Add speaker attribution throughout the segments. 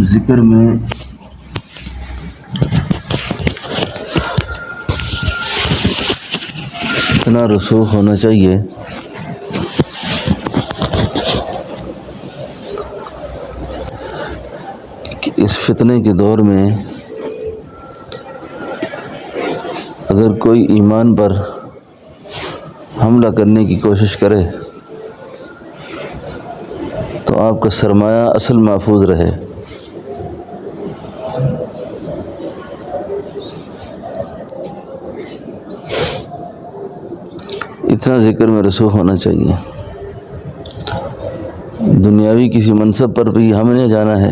Speaker 1: ذکر میں اتنا رسوخ ہونا چاہیے کہ اس فتنے کے دور میں اگر کوئی ایمان پر حملہ کرنے کی کوشش کرے تو آپ کا سرمایہ اصل محفوظ رہے۔ اتنا ذکر میں رسوخ ہونا چاہیے۔ دنیاوی کسی منصب پر بھی ہم نے جانا ہے،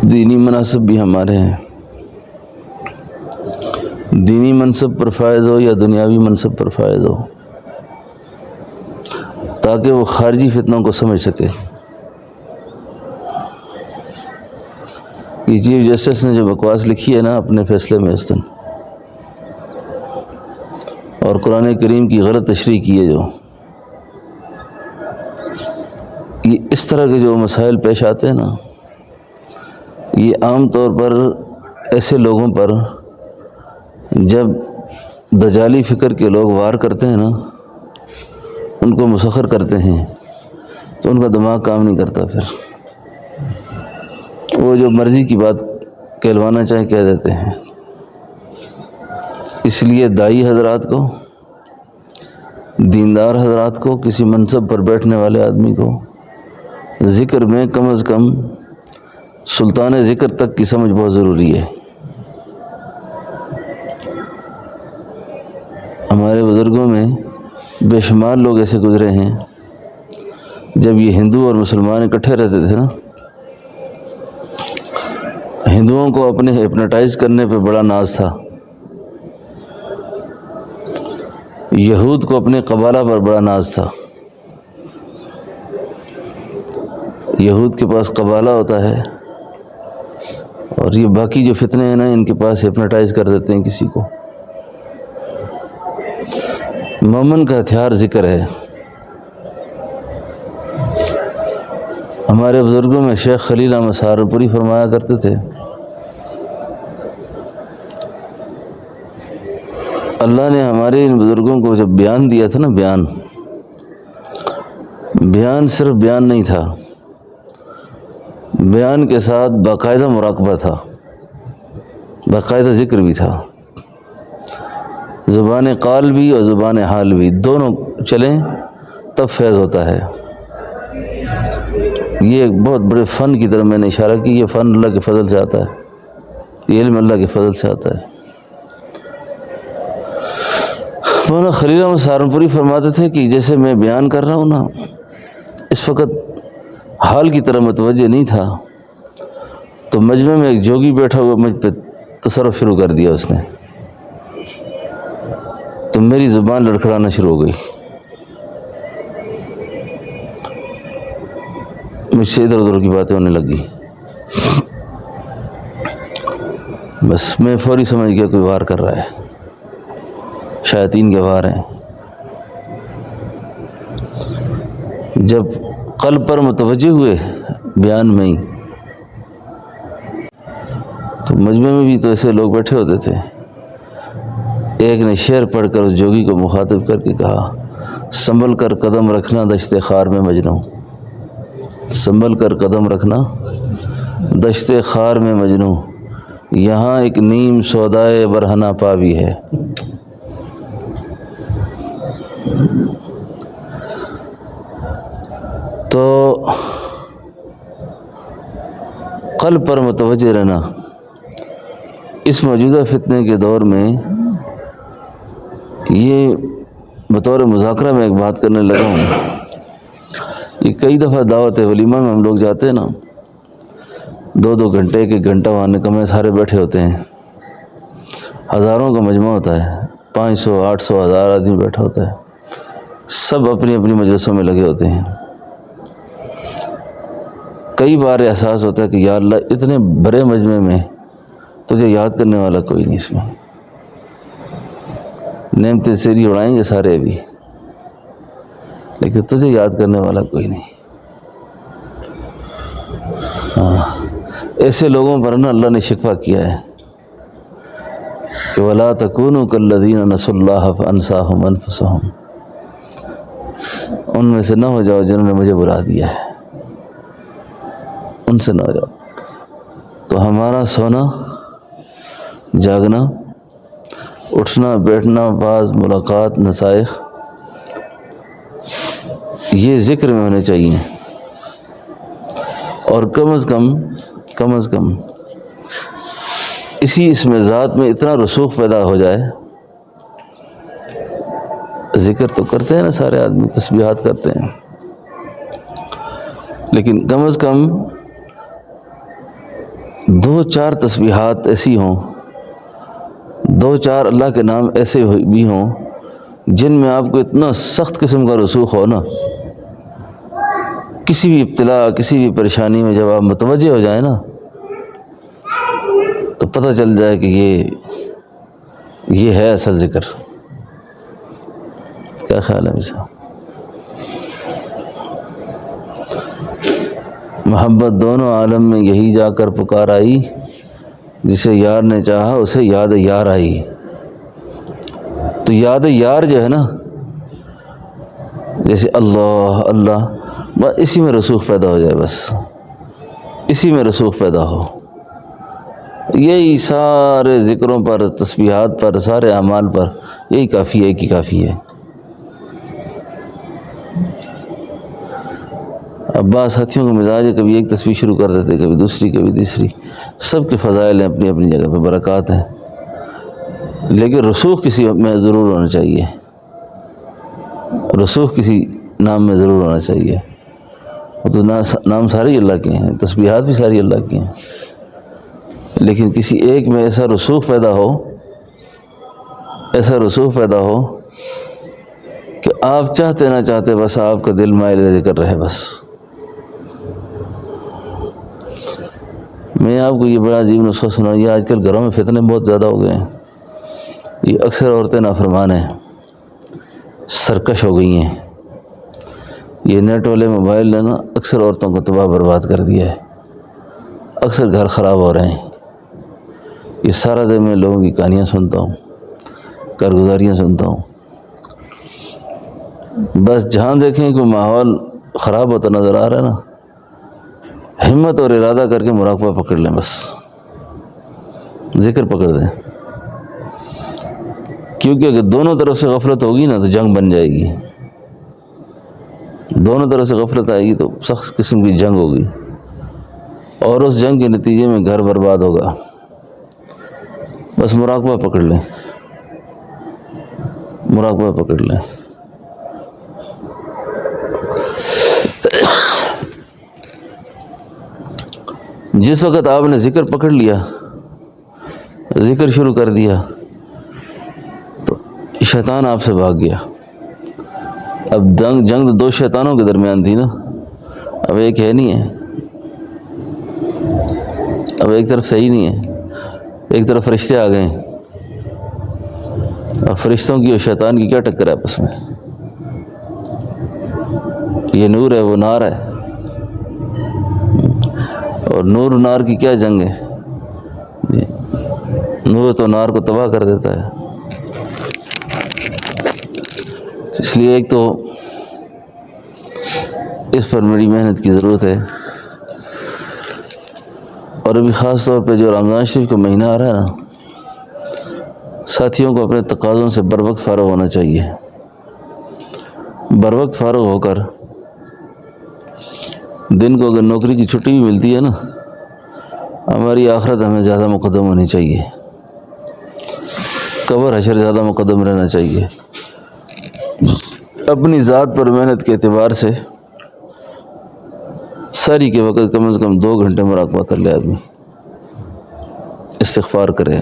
Speaker 1: دینی مناصب بھی ہمارے ہیں۔ دینی منصب پر فائز ہو یا دنیاوی منصب پر فائز ہو، تاکہ وہ خارجی فتنوں کو سمجھ سکے۔ یہ چیف جسٹس نے جو بکواس لکھی ہے نا اپنے فیصلے میں اس دن، اور قرآن کریم کی غلط تشریح کی ہے جو، یہ اس طرح کے جو مسائل پیش آتے ہیں نا، یہ عام طور پر ایسے لوگوں پر جب دجالی فکر کے لوگ وار کرتے ہیں نا، ان کو مسخر کرتے ہیں تو ان کا دماغ کام نہیں کرتا، پھر وہ جو مرضی کی بات کہلوانا چاہے کہہ دیتے ہیں۔ اس لیے دائی حضرات کو، دیندار حضرات کو، کسی منصب پر بیٹھنے والے آدمی کو ذکر میں کم از کم سلطان ذکر تک کی سمجھ بہت ضروری ہے۔ ہمارے بزرگوں میں بے شمار لوگ ایسے گزرے ہیں، جب یہ ہندو اور مسلمان اکٹھے رہتے تھے نا، ہندوؤں کو اپنے ہپنوٹائز کرنے پہ بڑا ناز تھا، یہود کو اپنے قبالہ پر بڑا ناز تھا۔ یہود کے پاس قبالہ ہوتا ہے، اور یہ باقی جو فتنے ہیں نا ان کے پاس ہپنوٹائز کر دیتے ہیں کسی کو۔ مومن کا ہتھیار ذکر ہے۔ ہمارے بزرگوں میں شیخ خلیل احمد سہارنپوری فرمایا کرتے تھے، اللہ نے ہمارے ان بزرگوں کو جب بیان دیا تھا نا، بیان صرف بیان نہیں تھا، بیان کے ساتھ باقاعدہ مراقبہ تھا، باقاعدہ ذکر بھی تھا، زبان قال بھی اور زبان حال بھی دونوں چلیں تب فیض ہوتا ہے۔ یہ ایک بہت بڑے فن کی طرف میں نے اشارہ کی، یہ فن اللہ کے فضل سے آتا ہے، یہ علم اللہ کے فضل سے آتا ہے۔ مولانا خلیل احمد سہارنپوری فرماتے تھے کہ جیسے میں بیان کر رہا ہوں نا، اس وقت حال کی طرح متوجہ نہیں تھا، تو مجمع میں ایک جوگی بیٹھا ہوا مجھ پہ تصرف شروع کر دیا اس نے، تو میری زبان لڑکھڑانا شروع ہو گئی، مجھ سے ادھر ادھر کی باتیں ہونے لگی، بس میں فوری سمجھ گیا کوئی وار کر رہا ہے، شیاطین کے وار ہیں۔ جب قلب پر متوجہ ہوئے بیان میں ہی، تو مجمع میں بھی تو ایسے لوگ بیٹھے ہوتے تھے، ایک نے شعر پڑھ کر اس جوگی کو مخاطب کر کے کہا، سنبھل کر قدم رکھنا دشت خار میں مجنوں، سنبھل کر قدم رکھنا دشت خار میں مجنوں، یہاں ایک نیم سودائے برہنہ پا بھی ہے۔ تو قلب پر متوجہ رہنا اس موجودہ فتنے کے دور میں، یہ بطور مذاکرہ میں ایک بات کرنے لگا ہوں۔ یہ کئی دفعہ دعوت ولیمہ میں ہم لوگ جاتے ہیں نا، 2 گھنٹے 1 گھنٹہ وہاں نکمے سارے بیٹھے ہوتے ہیں، ہزاروں کا مجمع ہوتا ہے، 500 800 1000 آدمی بیٹھا ہوتا ہے، سب اپنی اپنی مجلسوں میں لگے ہوتے ہیں۔ کئی بار احساس ہوتا ہے کہ یا اللہ اتنے بڑے مجمع میں تجھے یاد کرنے والا کوئی نہیں اس میں. نعمتیں تیری اڑائیں گے سارے بھی، لیکن تجھے یاد کرنے والا کوئی نہیں. ایسے لوگوں پر نا اللہ نے شکوہ کیا ہے کہ وَلَا تَكُونُوا كَالَّذِينَ نَسُوا اللَّهَ فَأَنسَاهُمْ أَنفُسَهُمْ، ان میں سے نہ ہو جاؤ جنہوں نے مجھے بلا دیا ہے، ان سے نہ ہو جاؤ. تو ہمارا سونا جاگنا، اٹھنا بیٹھنا، بعض ملاقات، نصائح، یہ ذکر میں ہونے چاہیے. اور کم از کم اسی اسم ذات میں اتنا رسوخ پیدا ہو جائے. ذکر تو کرتے ہیں نا سارے آدمی، تسبیحات کرتے ہیں، لیکن کم از کم 2-4 تسبیحات ایسی ہوں، 2-4 اللہ کے نام ایسے بھی ہوں جن میں آپ کو اتنا سخت قسم کا رسوخ ہو نا، کسی بھی ابتلا، کسی بھی پریشانی میں جب آپ متوجہ ہو جائیں نا تو پتہ چل جائے کہ یہ ہے اصل ذکر. کیا خیال ہے صاحب؟ محبت دونوں عالم میں یہی جا کر پکار آئی، جسے یار نے چاہا اسے یاد یار آئی. تو یاد یار جو ہے نا، جیسے اللہ اللہ، بس اسی میں رسوخ پیدا ہو جائے، بس اسی میں رسوخ پیدا ہو. یہی سارے ذکروں پر، تسبیحات پر، سارے اعمال پر یہی کافی ہے، ایک ہی کافی ہے. اب بعض ساتھیوں کا مزاج ہے، کبھی ایک تسبیح شروع کر دیتے، کبھی دوسری، کبھی تیسری. سب کے فضائل ہیں، اپنی اپنی جگہ پہ برکات ہیں، لیکن رسوخ کسی میں ضرور ہونا چاہیے، رسوخ کسی نام میں ضرور ہونا چاہیے. وہ تو نام سارے اللہ کے ہیں، تسبیحات بھی ساری اللہ کی ہیں، لیکن کسی ایک میں ایسا رسوخ پیدا ہو کہ آپ چاہتے نہ چاہتے بس آپ کا دل مائل ذکر رہے. بس میں آپ کو یہ بڑا عجیب نسخہ سنا. یہ آج کل گھروں میں فتنے بہت زیادہ ہو گئے ہیں. یہ اکثر عورتیں نافرمان ہیں، سرکش ہو گئی ہیں. یہ نیٹ والے موبائل نے نا اکثر عورتوں کو تباہ برباد کر دیا ہے، اکثر گھر خراب ہو رہے ہیں. یہ سارا دن میں لوگوں کی کہانیاں سنتا ہوں، کارگزاریاں سنتا ہوں. بس جہاں دیکھیں کہ ماحول خراب ہوتا نظر آ رہا ہے نا، ہمت اور ارادہ کر کے مراقبہ پکڑ لیں، بس ذکر پکڑ دیں. کیونکہ اگر دونوں طرف سے غفلت ہوگی نا تو جنگ بن جائے گی. دونوں طرف سے غفلت آئے گی تو سخت قسم کی جنگ ہوگی، اور اس جنگ کے نتیجے میں گھر برباد ہوگا. بس مراقبہ پکڑ لیں، مراقبہ پکڑ لیں. جس وقت آپ نے ذکر پکڑ لیا، ذکر شروع کر دیا، تو شیطان آپ سے بھاگ گیا. اب جنگ تو 2 شیطانوں کے درمیان تھی نا، اب ایک ہے نہیں ہے، اب ایک طرف صحیح نہیں ہے، ایک طرف فرشتے آ گئے. اب فرشتوں کی اور شیطان کی کیا ٹکر ہے آپس میں؟ یہ نور ہے، وہ نار ہے، اور نور نار کی کیا جنگ ہے؟ نور تو نار کو تباہ کر دیتا ہے. اس لیے ایک تو اس پر بڑی محنت کی ضرورت ہے. اور ابھی خاص طور پہ جو رمضان شریف کا مہینہ آ رہا ہے نا، ساتھیوں کو اپنے تقاضوں سے بر وقت فارغ ہونا چاہیے. بر وقت فارغ ہو کر دن کو اگر نوکری کی چھٹی بھی ملتی ہے نا، ہماری آخرت ہمیں زیادہ مقدم ہونی چاہیے، قبر حشر زیادہ مقدم رہنا چاہیے. اپنی ذات پر محنت کے اعتبار سے ساری کے وقت کم از کم 2 گھنٹے مراقبہ کر لے آدمی، استغفار کرے،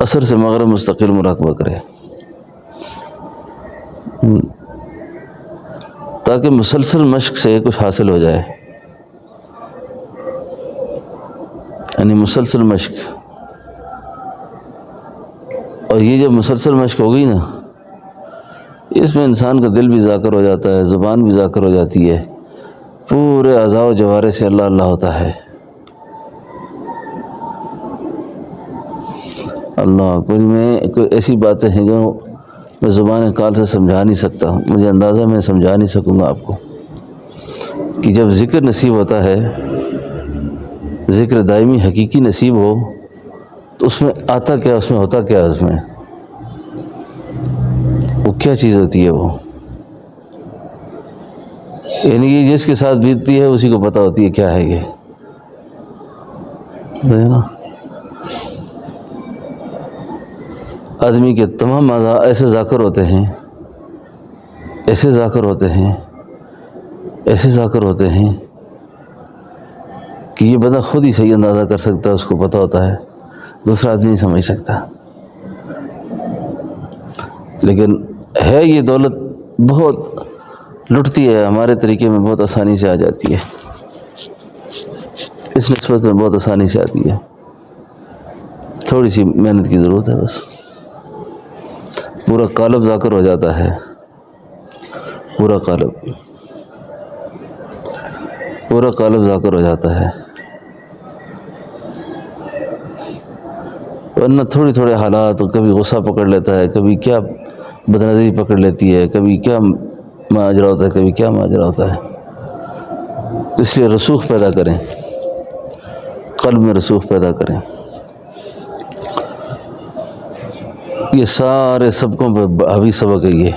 Speaker 1: عصر سے مغرب مستقل مراقبہ کرے، تاکہ مسلسل مشق سے کچھ حاصل ہو جائے. یعنی مسلسل مشق، اور یہ جب مسلسل مشق ہو گئی نا، اس میں انسان کا دل بھی ذاکر ہو جاتا ہے، زبان بھی ذاکر ہو جاتی ہے، پورے اعضاء و جوارح سے اللہ اللہ ہوتا ہے۔ اللہ کوئی ایسی باتیں ہیں جو میں زبان کال سے سمجھا نہیں سکتا ہوں، مجھے اندازہ میں سمجھا نہیں سکوں گا آپ کو، کہ جب ذکر نصیب ہوتا ہے، ذکر دائمی حقیقی نصیب ہو، تو اس میں آتا کیا، اس میں ہوتا کیا، اس میں وہ کیا چیز ہوتی ہے، وہ یعنی یہ جس کے ساتھ بیتتی ہے اسی کو پتہ ہوتی ہے کیا ہے یہ، نا؟ آدمی کے تمام اعضاء ایسے ذاکر ہوتے ہیں، ایسے ذاکر ہوتے ہیں، ایسے ذاکر ہوتے ہیں کہ یہ بندہ خود ہی صحیح اندازہ کر سکتا ہے، اس کو پتہ ہوتا ہے، دوسرا آدمی نہیں سمجھ سکتا۔ لیکن ہے یہ دولت بہت لٹتی ہے، ہمارے طریقے میں بہت آسانی سے آ جاتی ہے، اس نسبت میں بہت آسانی سے آتی ہے، تھوڑی سی محنت کی ضرورت ہے بس، پورا قالب ذاکر ہو جاتا ہے، پورا قالب ذاکر ہو جاتا ہے، ورنہ تھوڑے تھوڑے حالات، کبھی غصہ پکڑ لیتا ہے، کبھی کیا بدنظری پکڑ لیتی ہے، کبھی کیا ماجرا ہوتا ہے، کبھی کیا ماجرا ہوتا ہے۔ تو اس لیے رسوخ پیدا کریں، قلب میں رسوخ پیدا کریں۔ یہ سارے سبقوں پہ حاوی سبق ہے یہ۔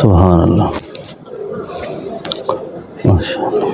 Speaker 1: سبحان اللہ، ماشاء اللہ۔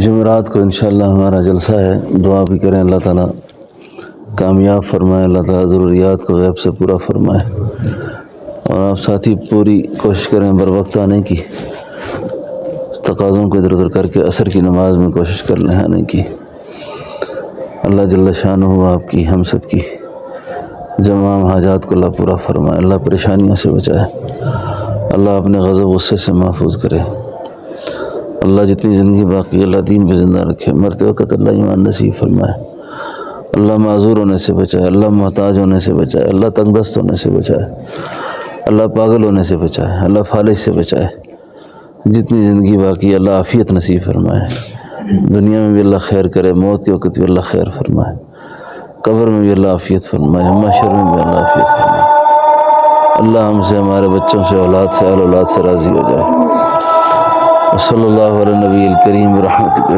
Speaker 1: جمعرات کو انشاءاللہ ہمارا جلسہ ہے، دعا بھی کریں اللہ تعالیٰ کامیاب فرمائے، اللہ تعالیٰ ضروریات کو غیب سے پورا فرمائے، اور آپ ساتھی پوری کوشش کریں بر وقت آنے کی، تقاضوں کو ادھر ادھر کر کے عصر کی نماز میں کوشش کر لیں آنے کی۔ اللہ جل شانہ آپ کی، ہم سب کی تمام حاجات کو اللہ پورا فرمائے، اللہ پریشانیوں سے بچائے، اللہ اپنے غضب غصے سے محفوظ کرے، اللہ جتنی زندگی باقی اللہ دین پہ زندہ رکھے، مرتے وقت اللہ ایمان نصیب فرمائے، اللہ معذور ہونے سے بچائے، اللہ محتاج ہونے سے بچائے، اللہ تنگ دست ہونے سے بچائے، اللہ پاگل ہونے سے بچائے، اللہ فالج سے بچائے، جتنی زندگی باقی اللہ عافیت نصیب فرمائے، دنیا میں بھی اللہ خیر کرے، موت کے وقت بھی اللہ خیر فرمائے، قبر میں بھی اللہ عافیت فرمائے، محشر میں بھی اللہ عافیت فرمائے، اللہ ہم سے، ہمارے بچوں سے، اولاد سے، اہل اولاد سے راضی ہو جائے۔ صلی اللہ علیہ نبی الکریم برحمتک۔